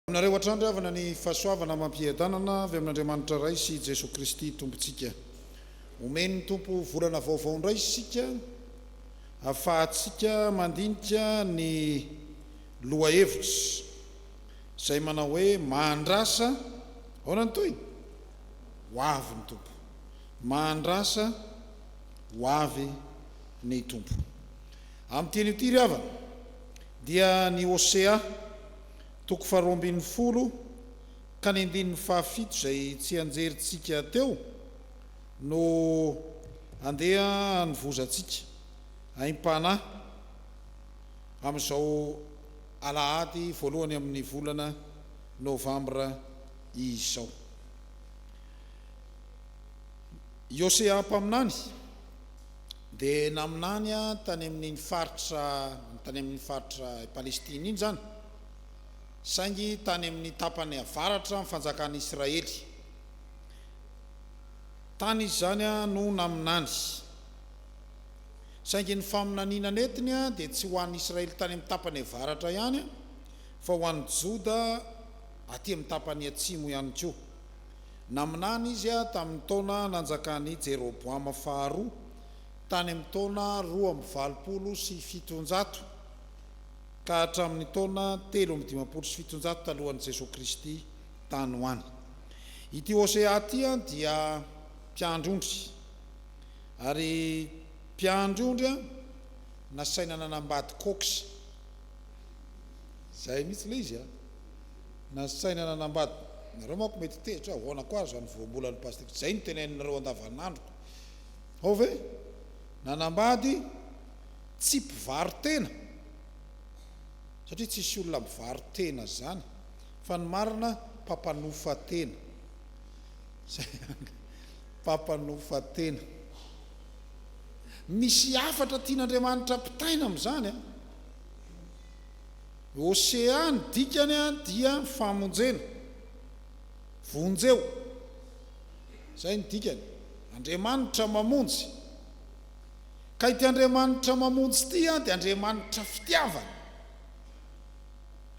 Aminareo atrandry avana ny fahasoavana mampiadanana avy amin'Andriamanitra ray sy Jesu Kristy tompontsika. Omeny tompo volana vaovao indray isika, ahafahantsika mandinika ny lohahevitra izay manao hoe mahandrasa, ahoana ny toy? Ho avy ny tompo. Mahandrasa, ho avy ny tompo. Amin'ny teny ity ry havana dia ny HOSEA toko faharoambin'ny folo ka ny andinin'ny fahafito izay tsy anjerintsika teo no andeha nivozantsika aim-panahy amin'izao Alahady voalohany amin'ny volana Novambra izao. HOSEA mpaminany dia naminany tany amin'ny faritra Palestina iny zany, saingy tany amin'ny tapany avaratra ny fanjakan'ny Israely. Tany izy zany no naminany, saingy ny faminaniana netiny dia tsy ho an'ny Israely tany amin'ny tapany avaratra ihany fa ho an'ny Joda aty amin'ny tapany atsimo ihany koa. Naminany izy tamin'ny taona nanjakan'ny Jeroboama faharoa tany amin'ny taona 227 ka hatramin'ny taona 317 talohan'i Jesu Kristy tany ho any. Ity HOSEA ty dia mpiandrondry, ary mpiandrondry nasaina nanambady koksa, zay mihitsy le izy nasaina nanambady. Nareo manko mety tehitra ahoana koa zany voambolan'ny pasteur, zay no teneninareo andavanandroko. Ao ve nanambady tsy mpivarotena, satria tsisy olona mivarotena zany fa ny marina mpampanofa tena. Mpampanofa-tena. Misy afatra tian'Andriamanitra pitaina amin'izany HOSEA ny dikany dia famonjena, vonjeo, zay ny dikany. Andriamanitra mamonjy, ka ity Andriamanitra mamonjy ity dia Andriamanitra fitiavana,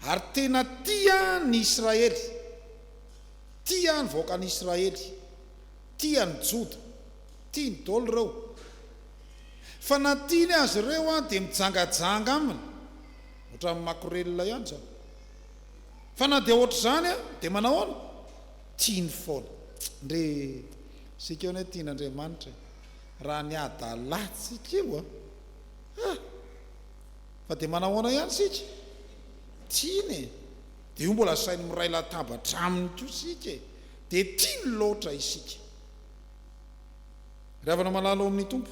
ary tena tia ny Israely, tia ny vahoakan'ny Israely, tia ny Joda, tia ny dolo reo. Fa na tiany azy ireo dia mijangajanga aminy, ohatra amin'ny makorelona ihany zany. Fa na dia ohatra zany dia manao ahoana? Tiany foana. Ndre sika hoe tian'Andriamanitra raha ny adalatsika io fa dia manao ahoana ihany sika? Tiany dia io mbola sainy miray latabatra aminy koa sika, dia tiany loatra isika. Ry havana malalo amin'ny tompo,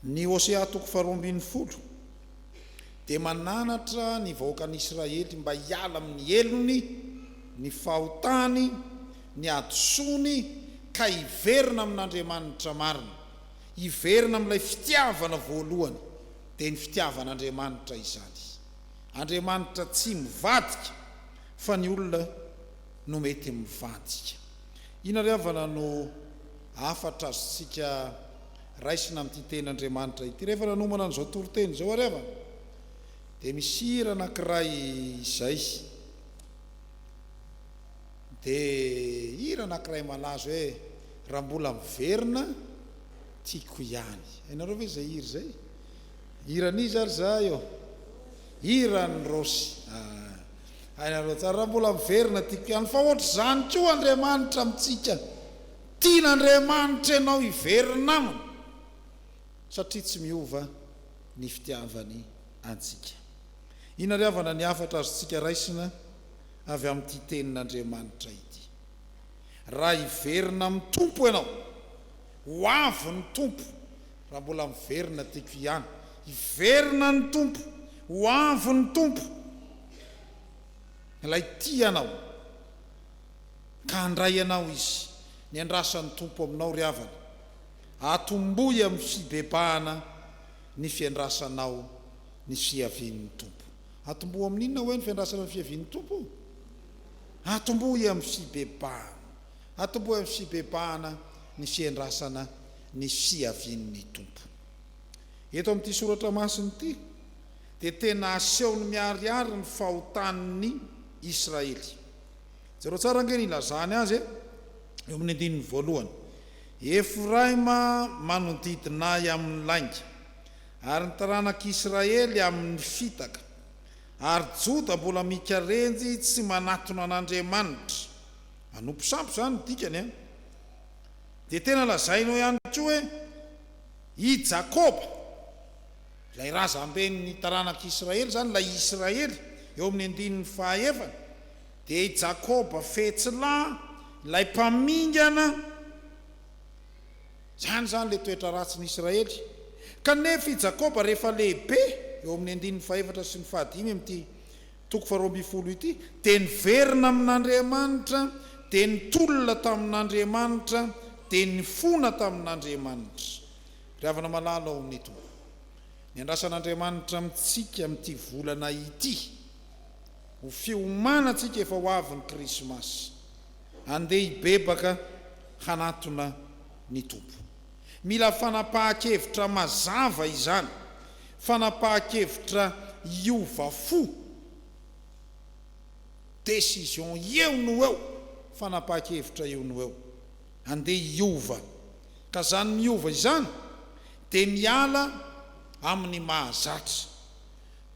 ny HOSEA toko faharoambin'ny folo dia mananatra ny vahoakan'ny Israely mba hiala amin'ny elony, ny fahotany, ny adosony, ka hiverina amin'Andriamanitra marina, hiverina amin'ilay fitiavana voalohany, dia ny fitiavan'Andriamanitra izany. Andriamanitra tsy mivadika fa ny olona no mety mivadika. Ina ry havana no afatra azontsika raisina amin'ity ten'Andriamanitra ity rehefa nanomana an'izao toriteny izao ry havana? Dia misy hira anankiray izay, dia hira anankiray malazo hoe raha mbola miverina tiako ihany. Hainareo ve izay hira izay? Hiran'izy ary za eo, hiran'ny Rosy. Hainareo tsara, raha mbola miverina tiako ihany. Fa ohatra zany koa Andriamanitra amintsika, tian'Andriamanitra ianao hiverina aminy, satria tsy miova ny fitiavany antsika. Ina ry havana ny afatra azontsika raisina avy amin'ity tenin'Andriamanitra ity? Raha hiverina amin'ny tompo ianao, ho avy ny tompo, raha mbola miverina tiako ihany, hiverina ny tompo, ho avy ny tompo, ilay tianao, ka handray anao izy, ny andrasan'ny tompo aminao ry havana, atomboy amin'ny fibebahana ny fiandrasanao ny fiavian'ny tompo. Atomboy amin'inona hoe ny fiandrasana ny fiavian'ny tompo? Atomboy amin'ny fibebahana, atomboy amin'ny fibebahana ny fiandrasana ny fiavian'ny tompo. Eto amin'ity soratra masina ity dia tena asehony miariary ny fahotan'ny Israely. Zero tsara ange ny ilazany azy eo amin'ny andininy voalohany. Efraima manodidinay amin'ny lainga, ary ny taranak'Israely amin'ny fitaka, ary Joda mbola mikarenjy tsy manatona an'Andriamanitra. Manompo sampy zany dikany a. Dia tena lazainao ihany koa hoe i Jakoba, ilay razamben'ny taranak'Israely zany, ilay Israely eo amin'ny andininy fahaefany, dia i Jakoba fetsilay, ilay mpamingana, zany le toetra ratsy ny Israely. Kanefa i Jakoba rehefa lehibe eo amin'ny andininy fahaefatra sy ny fahadimy amin'ity toko faharoa ambin'ny folo ity, dia niverina amin'Andriamanitra, dia nitolona tamin'Andriamanitra, dia nifona tamin'Andriamanitra. Ravana malala ao amin'ito. Ny andrasan'Andriamanitra amintsika amin'ity volana ity, ho fiomanantsika efa ho avy ny Krismasy, andeha hibebaka hanatona ny Tompo. Mila fanapahan-kevitra mazava izany, fanapahan-kevitra iova fo, décision eo no eo, fanapahan-kevitra eo no eo, andeha iova. Ka zany miova izany dia miala amin'ny mahazatra.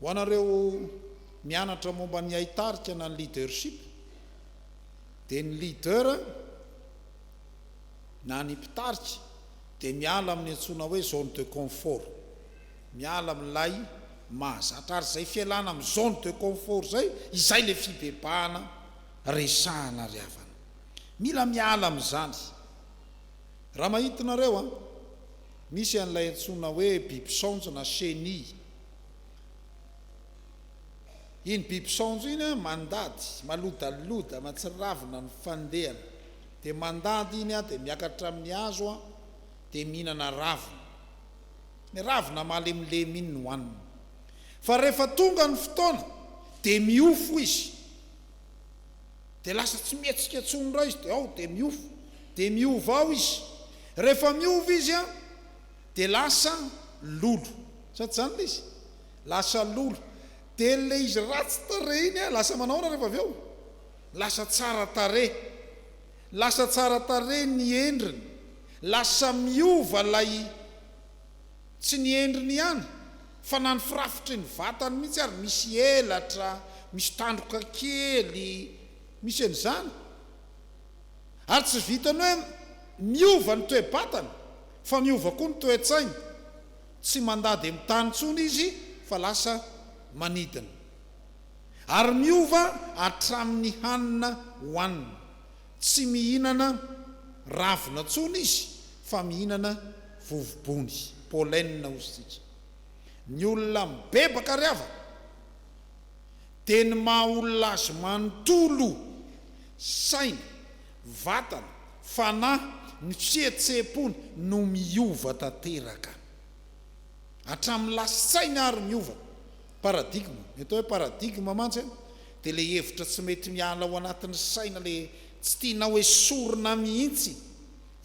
Ho anareo mianatra momba ny haitarika na ny leadership, dia ny leader na ny mpitarika dia miala amin'ny antsoina hoe zone de confort, miala amin'ilay mahazatra. Ary zay fialana amin'ny zone de confort izay le fibebahana resahana ry havana. Mila miala amin'izany. Raha mahitinareo misy an'ilay antsoina hoe bibisaonjo na chenille. Iny bibisaonjo iny mandady, malodaloda, matsiravina ny fandehana, dia mandady iny dia miakatra amin'ny hazo dia mihinana ravina. Ny ravina malemilemy iny no hoanina. Fa rehefa tonga ny fotoana dia miofo izy, dia lasa tsy mihetsika antsony ra izy, dia ao dia miofo, dia miova ao izy. Rehefa miova izy dia lasa lolo. Sady zany le izy, lasa lolo. Dia le izy ratsy tarehy iny lasa manaona rehefa avy eo, lasa tsara tarehy, lasa tsara tarehy ny endriny, lasa miova lay tsy ny endriny ihany, fa na ny firafitry ny vatany mihitsy, ary misy elatra, misy tandroka kely, misy an'izany. Ary tsy vitany hoe miova ny toe-batany, fa miova koa ny toe-tsainy. Tsy mandady amin'ny tany intsony izy, fa lasa manidina. Ary miova hatramin'ny hanina hohanina. Tsy mihinana ravina intsony izy, fa mihinana vovobony, pollen ozy. Ny olona mibebaka ry hava dia ny maha olona azy manontolo saina, vatana, fanahy, ny fihetsehampony no miova tanteraka. Hatramin'ny lasa-tsaina ary miova. Paradigma, mety hoe paradigma mantsy dia le hevitra tsy mety miala ao anatin'ny saina, le tsy tiana hoe sorona mihitsy,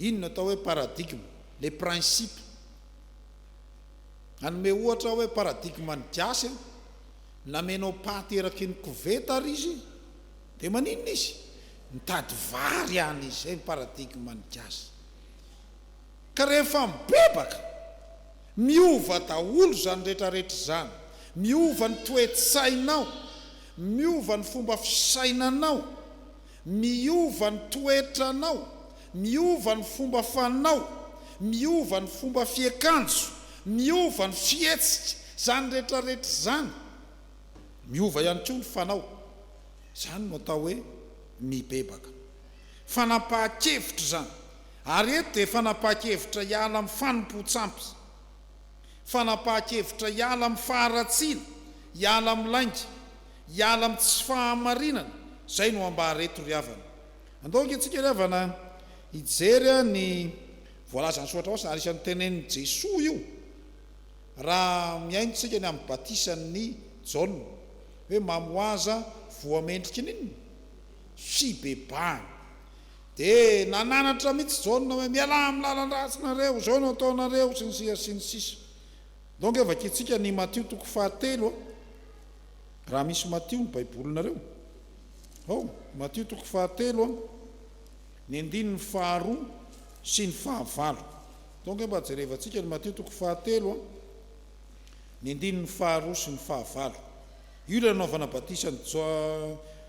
iny no atao hoe paradigma, le principe. Anome ohatra hoe paradigma ny gasy, namenao paty eraky ny koveta ary izy, dia maninona izy? Mitady vary any izy, zay ny paradigma ny gasy. Ka rehefa mibebaka, miova daholo zany rehetrarehetra zany. Miova ny toe-tsainao, miova ny fomba fisainanao, miova ny toetranao, miova ny fomba fanao, miova ny fomba fiakanjo, miova ny fihetsika, zany rehetrarehetra zany. Miova ihany koa ny fanao. Zany no atao hoe mibebaka. Fanapahan-kevitra zany. Ary eto dia fanapahan-kevitra hiala amin'ny fanompo-tsampy, fanapahan-kevitra hiala amin'ny faharatsiana, hiala amin'ny lainga, hiala amin'ny tsy fahamarinana. Zay no ambara eto ry havana. Andao antsika ry havana hijery ny voalaza ny soatra ao, ary isan'ny tenenin'i Jesoa io, raha miaintsika ny amin'ny batisan'ny Jaona, hoe mamoaza voamendrika niny fibebahana. Dia nananatra mihitsy Jaona hoe miala amin'ny lalan-dratsinareo, zao no ataonareo sy ny sisa sy ny sisa. Donc avakitsika ny Matthieu toko 7 raha misy Matio ny baibolinareo. Matio toko 7 ny 9 sy ny 10. Donc mba jerevantsika ny Matio toko 7 ny 9 sy ny 10. Io le nanaovana batisany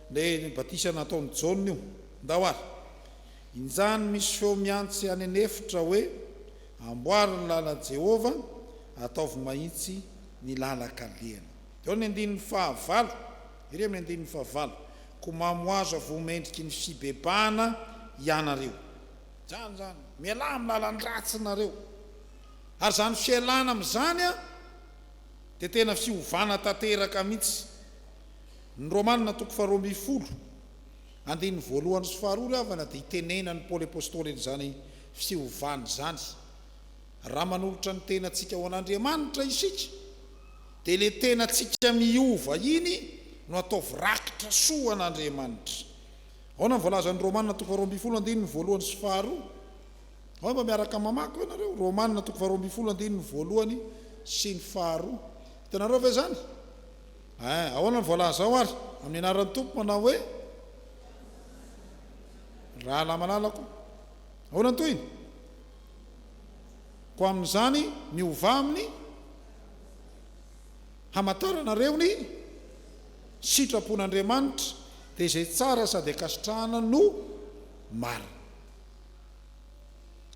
le batisana ataony Jaune io ndahoary. Injany misy feo miantsy any anefitra hoe amboary ny lalan'i Jehova, ataovy mahitsy ny lalakalehana. Eo ny 9 iry amin'ny 9 ko mamoazo avomendriky ny fibebahana ianareo. Zany miala amin'ny lalan'ny ratsinareo. Ary zany fialana amin'izany dia tena fiovana tanteraka mihitsy. Ny Romanina toko 12 andiny voalohany sy faharoa avana dia itenena ny Paoly apôstôly zany fiovana zany. Raha manolotra ny tenantsika ho an'Andriamanitra isika dia le tenantsika miova iny no ataovy rakitra soa an'Andriamanitra. Ahoana voalaza ny Romanina toko 12 andiny voalohany sy faharoa. Ao mba miaraka mamaky ianareo Romanina toko 12 andiny voalohany sy ny faharoa. Hitanareo ve zany? Ahoana voalaza ao ary amin'ny anaran'ny Tompo manao hoe raha lamalalako. Ahoana toy iny? Ko amin'izany miova amin'ny hamataranareo ny sitrapon'Andriamanitra dia izay tsara sady akasitrahana no marina.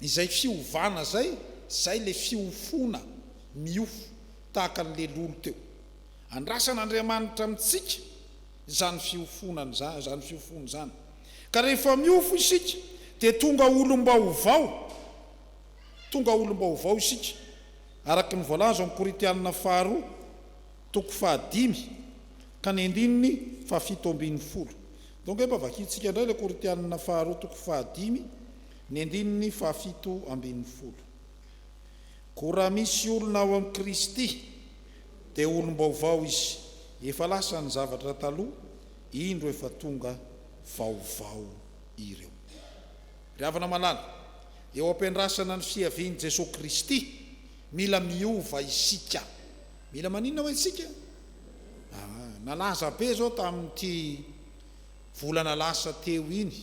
Izay fiovana zay le fiofona miofo tahaka n'le lolo teo. Andrasan'Andriamanitra amintsika zany fiofonany zany fiofony zany. Ka rehefa miofo isika dia tonga olom-baovao. Tonga olom-baovao isika. Araka ny voalaza amin'ny Toriteny 2 toko 5 ka ny 7:70. Donc mba vakitsika indray le Toriteny 2 toko 5 ny 7:70. Ko raha misy olona ao amin'ny Kristy dia olom-baovao izy. Efa lasa ny zavatra taloha, indro efa tonga vaovao ireo. Ry havana malala, eo ampiandrasana ny fiavian'i Jesosy Kristy mila miova isika. Mila maninona hoe isika? Nalaza be zao tamin'ity volana lasa teo iny.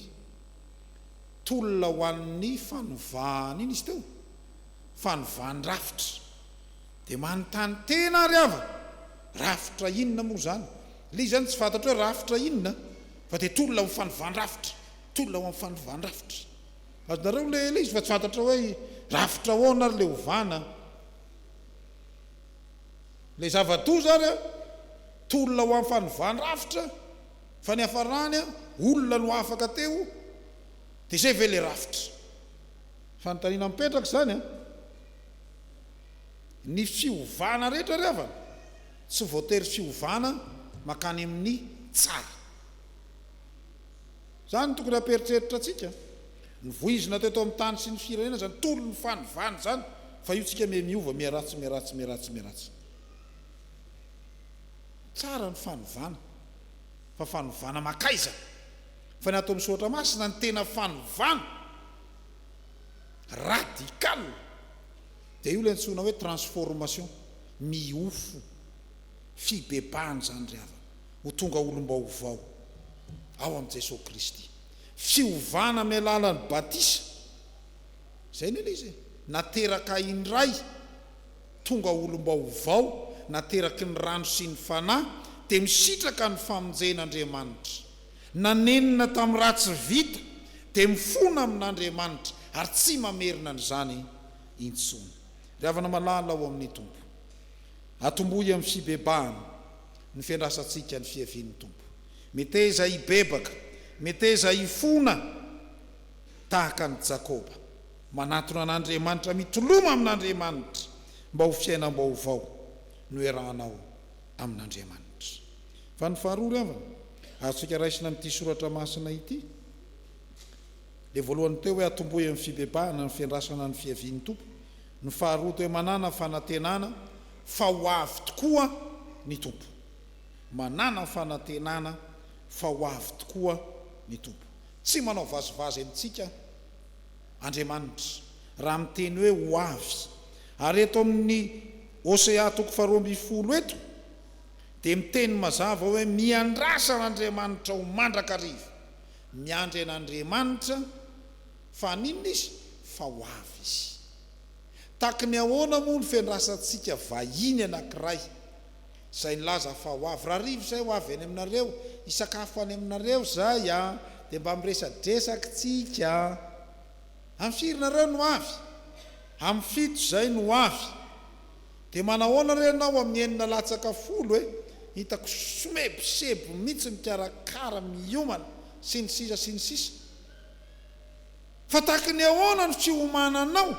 Tolona ho an'ny fanovana iny izy teo. Fanovany rafitra. Dia manontany tena ry havana. Rafitra inona moa zany? Le zany tsy fantatra hoe rafitra inona, fa dia tolona ho fanovany rafitra. Tolona ho amin'ny fanovany rafitra. Azonareo le izy fa tsy fantatra hoe rafitra hoana ary le hovana. Le zava-doza ary tolona ho amin'ny fanovany rafitra, fa ny hafarany olona no afaka teo, dia zay ve le rafitra. Fanontaniana mipetraka zany ny fiovana rehetra ry havana tsy voatery fiovana makany amin'ny tsara. Zany tokony hampieritreritra atsika. Ny voizina teto amin'ny tany sy ny firenena zany tolo ny fanovana zany, fa io tsika miova miaratsy. Tsara ny fanovana, fa fanovana makaiza. Fa ny atao misotra masina ny tena fanovana radical dia io le antsoina hoe transformation. Miofo fibebahana zany ry havana ho tonga olom-baovao ao amin'i Jesosy Kristy. Fiovana amin'ny alalan'ny batisa zay ny izy nateraka indray tonga olom-baovao, nateraky ny rano sy ny fanahy dia misitraka ny famonjen'Andriamanitra. Nanenina tamin'ny ratsy vita dia mifona amin'Andriamanitra ary tsy mamerina n'izany intsony. Ry havana malala ao amin'ny Tompo, atombohy amin'ny fibebahana ny fiandrasantsika ny fiavian'ny Tompo. Meteza hibebaka, meteza hifona tahaka ny Jakoba, manatona an'Andriamanitra, mitoloma amin'Andriamanitra mba ho fiainam-baovao no iarahanao amin'Andriamanitra. Fa ny faharoa ry havana, azontsika raisina amin'ity soratra masina ity. Le voalohany teo hoe atombohy amin'ny fibebahana ny fiandrasana ny fiavian'ny Tompo. Ny faharoa teo manana fanantenana fa ho avy tokoa ny Tompo. Manana fanantenana fa ho avy tokoa ny Tompo. Tsy manao vazivazy amintsika Andriamanitra raha miteny hoe ho avy. Ary eto amin'ny HOSEA toko 12 eto dia miteny mazava hoe miandrasa n'Andriamanitra ho mandrakarivo, miandry an'Andriamanitra fa ninona izy fa ho avy izy. Taky ny ahoana moa ny fiandrasantsika vahiny anankiray izay nilaza fa ho avy. Raha rivo izay ho avy any aminareo, hisakafo any aminareo zay dia mba miresadresaka tsika. Amin'ny firinareo no avy, amin'ny fito izay no avy. Dia manahoana renao amin'ny enina latsaka folo hoe hitako somebosebo mihitsy mikarakara miomana sy ny sisa sy ny sisa. Fa taky ny ahoana ny fiomananao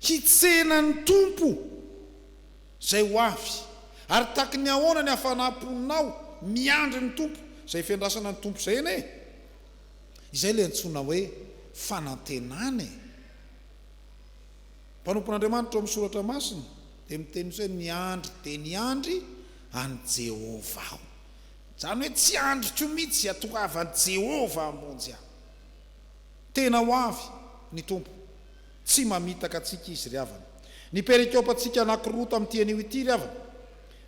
hitsena ny tompo zay ho avy, ary taky ny ahoana ny hafanamponao miandry ny tompo zay fiandrasana ny tompo zay ene. Izay le antsona hoe fanantenana. Mpanompon'Andriamanitra amin'ny soratra masina dia miteny hoe niandry dia niandry any Jehova aho. Zany hoe tsy andriko mihitsy atoavan'i Jehova amonjy aho. Tena ho avy ny tompo, tsy mamitaka atsika izy ry havana. Ny perikopantsika anankiroa tamin'ity anio ity ry havana,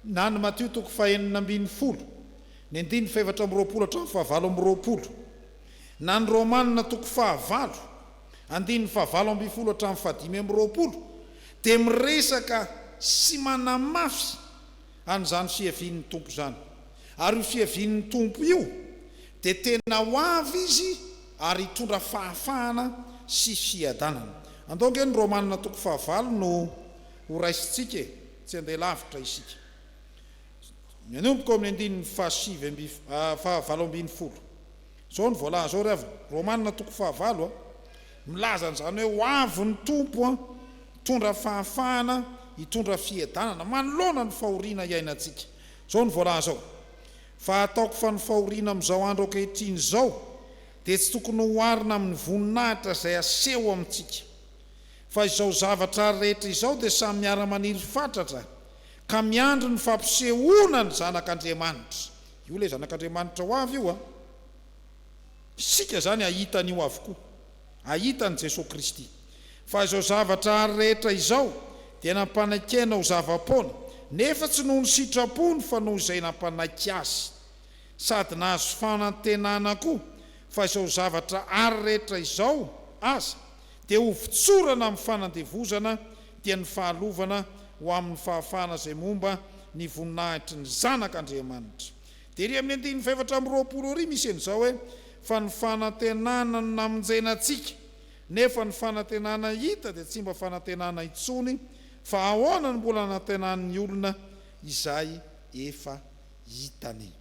na ny Mateo 4:20, ny 9:20 hatramin'ny 7:20, na ny Romanina 4:9, 9:20 hatramin'ny 5:20, dia miresaka sy manamafy an'izany fiavian'ny tompo zany. Ary io fiavian'ny tompo io dia tena ho avy izy ary hitondra fahafahana sy fiadanana. Andonge ny Romanina 4:9 no horaisitsika, tsy andeha lavitra isika. Manomboka amin'ny 7:20. Zao ny voalaza zao ry avy. Romanina 4:9 milaza n'izany hoe ho avy ny tompo hitondra fahafahana, hitondra fiadanana, manoloana ny fahoriana iainantsika. Zao ny voalaza zao. Fa ataoko fa ny fahoriana amin'izao andro ankehitriny izao dia tsy tokony ho arina amin'ny voninahitra izay aseho amintsika. Fa izao zavatra rehetra izao dia samy miara-maniry fatratra ka miandry ny fampisehoana ny zanak'Andriamanitra. Io le zanak'Andriamanitra ho avy io sika zany ahitan'io avokoa, ahitan'i Jesosy Kristy. Fa izao zavatra rehetra izao dia nampanaikiana ho zava-poana, nefa tsy noho ny sitrapony fa noho izay nampanaiky azy, sady nahazo fanantenana koa. Fa izao zavatra rehetra izao aza dia ho fitsorana amin'ny fanandevozana dia ny fahalovana ho amin'ny fahafahana izay momba ny voninahitry ny zanak'Andriamanitra. Dia ry amin'ny 9:20 misy an'izao hoe fa ny fanantenana no namonjena antsika, nefa ny fanantenana hita dia tsy mba fanantenana itsony, fa ahoana ny mbola nanantenan'ny olona izay efa hitany.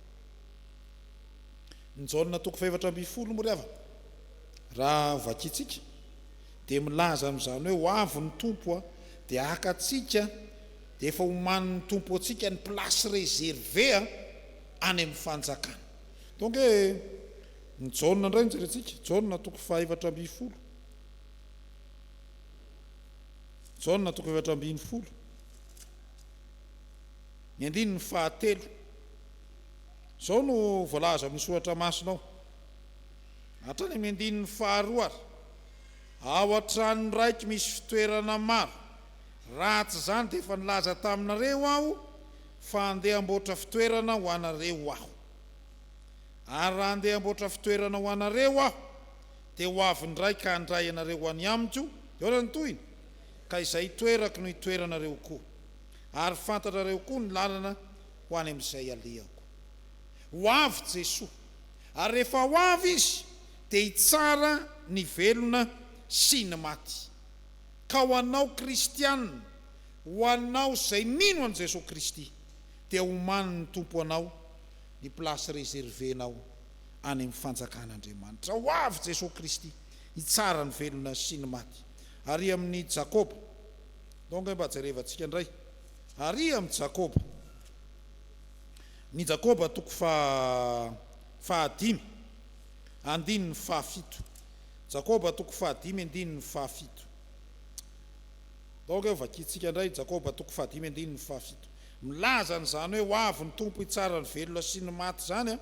Ny Jaonina 4:20 moa ry havana, raha vakitsika dia milaza amin'izany hoe ho avy ny tompo dia haka atsika dia efa homanin'ny tompo atsika ny plasy réservé any amin'ny fanjakana. Donc ny Jaonina indray nijerentsika, Jaonina 4:20, Jaonina 4:20, ny 9:9. Zao no voalaza amin'ny soratra masina ao. Hatrany amin'ny 9:10 ao an-trano raiky misy fitoerana maro, ratsy zany dia efa nilaza taminareo aho fa andeha amboatra fitoerana ho anareo aho. Ary raha andeha amboatra fitoerana ho anareo aho dia ho avy ndray ka handray anareo any amiko, eo ny tohiny, ka izay toerako no hitoeranareo koa, ary fantatrareo koa ny lalana ho any amin'izay aleako. Ho avy Jesosy, ary rehefa ho avy izy dia hitsara ny velona sy ny maty. Ka ho anao kristianina, ho anao izay mino an' Jesosy Kristy, dia homany ny tompo anao ny plasy réservénao any amin'ny fanjakan'Andriamanitra. Ho avy Jesosy Kristy, hitsara ny velona sy ny maty. Ary amin'ny Jakoba, donga mba jerevantsika indray, ary amin'ny Jakoba, ny Jakoba 5:10, 7. Jakoba 5:10, 7. Donc vakitsika indray Jakoba 5:10, 7. Milaza n'izany hoe ho avy ny tompo hitsara ny velona sy ny maty zany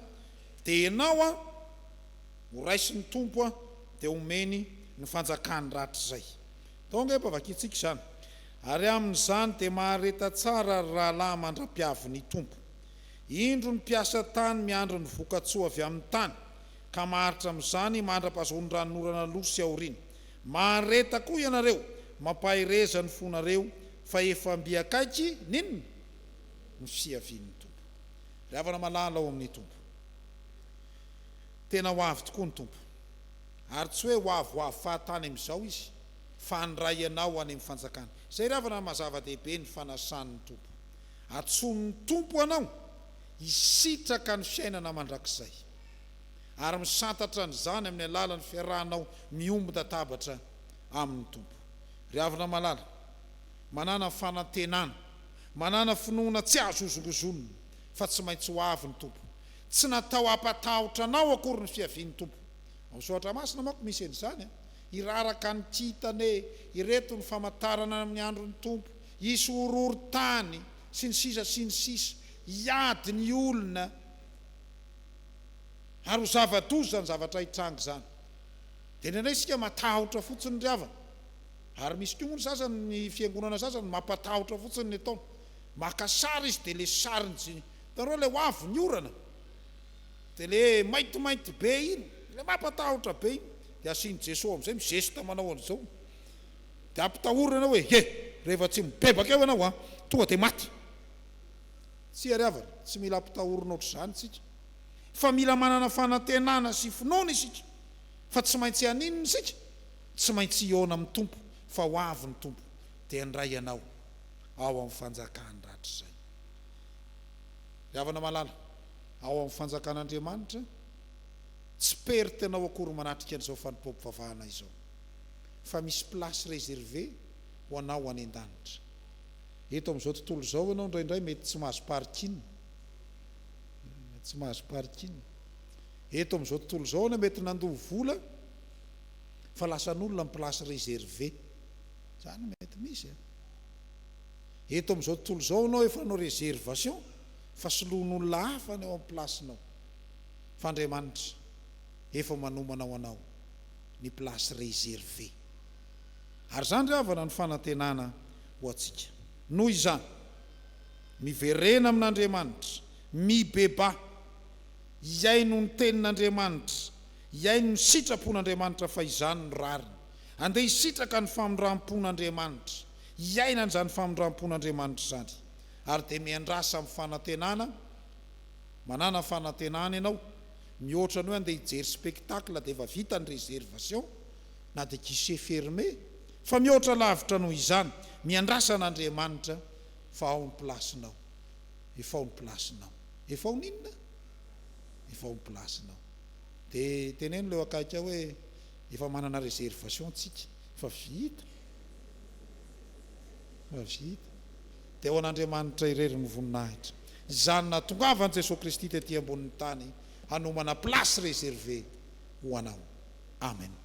dia ianao ho raisy ny tompo dia homeny ny fanjakany ratry zay. Donc mba vakitsika izany. ary amin'izany dia mahareta tsara rahalahy mandra-piavo ny tompo. Indro ny mpiasa tany miandro ny vokatsoa avy amin'ny tany ka maharitra amin'izany mandra-pazony ranorana losy aoriana. Mahareta koa ianareo mampahireza ny fonareo fa efa mbiakaiky ninona ny fiavian'ny tompo. Ry havana malala ao amin'ny tompo. Tena ho avy tokoa ny tompo, ary tsy hoe ho avoavo fahatany amin'izao izy fa andray ianao any amin'ny fanjakana. Izay ry havana mazava-dehibe ny fanasan'ny tompo. Atson'ny tompo anao hisitraka ny fiainana mandrakizay, ary misantatra n'izany amin'ny alalan'ny fiarahanao miomby-databatra amin'ny tompo. Ry havana malala, manana fanantenana, manana finoana tsy azozongozonina fa tsy maintsy ho avy ny tompo. Tsy natao hampatahotra anao akory ny fiavian'ny tompo. Misaotra masina manko misy an'izany, iraraka ny kitane, ireto ny famantarana amin'ny andron'ny tompo, isy horohoro-tany sy ny sisa sy ny sisa, iady ny olona, ary ho zava-doza zany zavatra hitrangy zany. Dia indraindray isika matahotra fotsiny ry havana, ary misy koa moa ny sasany ny fiangonana sasany mampatahotra fotsiny ny ataony. Maka sary izy dia le sariny tareo le ho avy ny orana, dia le maintimainty be iny, le mampatahotra be iny, dia asiany Jesosy amin'izay mizesta manao an'izao, dia ampitahorana hoe rehefa tsy mibebaka eo ianao tonga dia maty. Tsy ry havana, tsy mila ampitahorana ohatr'izany isika, fa mila manana fanantenana sy finoana isika, fa tsy maintsy haninona isika, tsy maintsy iona amin'ny tompo, fa ho avy ny tompo dia handray ianao ao amin'ny fanjakany rahatrizay. Ry havana malala, ao amin'ny fanjakan'Andriamanitra tsy peritenao akory manatrika an'izao fanompoam-pivavahana izao, fa misy place réservé ho anao any an-danitra. Eto amin'izao tontolo izao ianao indraindray mety tsy mahazo parking, tsy mahazo parking. Eto amin'izao tontolo izao ianao mety nandoha vola fa lasan'olona amin'ny place réservé, zany mety misy. Eto amin'izao tontolo izao ianao efa anao réservation fa soloan'olona hafa ny ao amin'ny placenao, fa Andriamanitra efa manomanao anao ny place réservé. Ary zany ry havana ny fanantenana ho antsika. Noho izany, miverena amin'Andriamanitra, mibeba, iaino ny tenin'Andriamanitra, iaino ny sitrapon'Andriamanitra fa izany no rariny. Andeha hisitraka ny famondram-pon'Andriamanitra, iaina an'izany famondram-pon'Andriamanitra zany. Ary dia miandrasa amin'ny fanantenana, manana fanantenana ianao, mihoatra ny hoe andeha hijery spectacle dia efa vita ny réservation, na dia guichet fermé, fa mihoatra lavitra noho izany, miandrasa an'Andriamanitra fa ao ny placenao, efa ao ny placenao, efa ao ninona, efa ao ny placenao. Dia teneno leo akaika hoe efa manana réservation tsika, fa vita, fa vita. Dia ao an'Andriamanitra irery ny voninahitra, izany nahatongavan'i Jesosy Kristy tetỳ ambonin'ny tany hanomana place réservé ho anao. Amen.